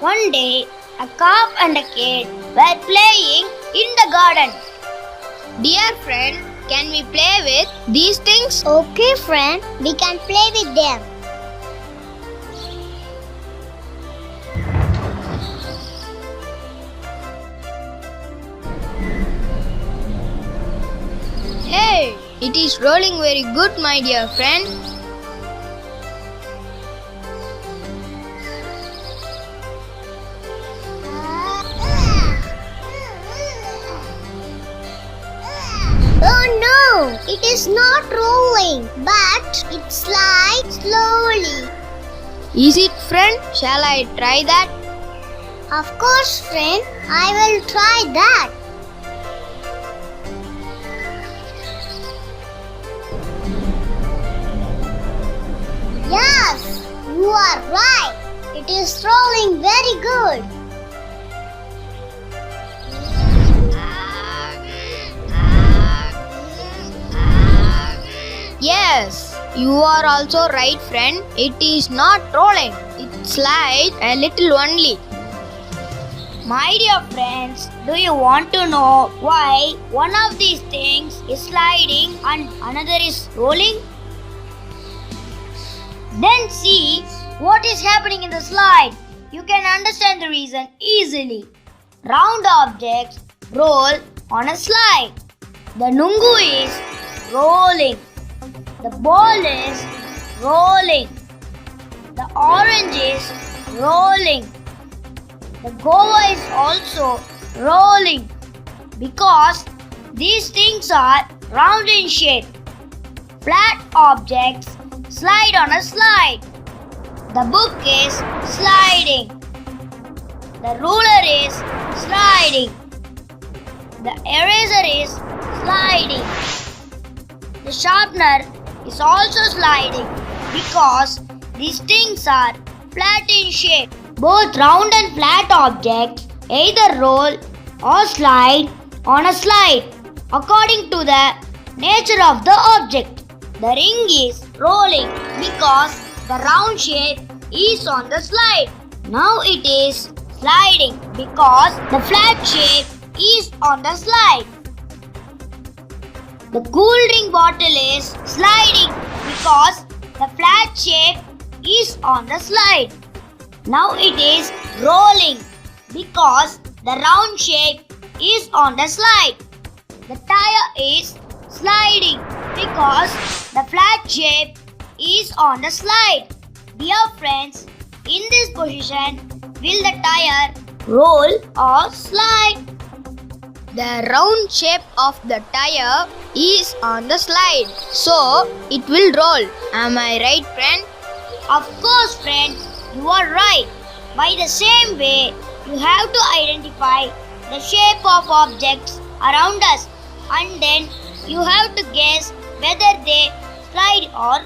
One day, a calf and a kid were playing in the garden. Dear friend, can we play with these things? Okay, friend, we can play with them. Hey, it is rolling very good, my dear friend. Oh no, it is not rolling, but it slides slowly. Is it, friend? Shall I try that? Of course, friend, I will try that. Yes, you are right. It is rolling very good. Yes, you are also right, friend. It is not rolling. It slides a little only. My dear friends, do you want to know why one of these things is sliding and another is rolling? Then see what is happening in the slide. You can understand the reason easily. Round objects roll on a slide. The nungu is rolling. The ball is rolling. The orange is rolling. The guava is also rolling because these things are round in shape. Flat objects slide on a slide. The book is sliding. The ruler is sliding. The eraser is sliding. The sharpener is also sliding because these things are flat in shape. Both round and flat objects either roll or slide on a slide according to the nature of the object. The ring is rolling because the round shape is on the slide. Now it is sliding because the flat shape is on the slide. The cool drink bottle is sliding because the flat shape is on the slide. Now it is rolling because the round shape is on the slide. The tire is sliding because the flat shape is on the slide. Dear friends, in this position, will the tire roll or slide? The round shape of the tire is on the slide, so it will roll. Am I right, friend? Of course, friend, you are right. By the same way, you have to identify the shape of objects around us and then you have to guess whether they slide or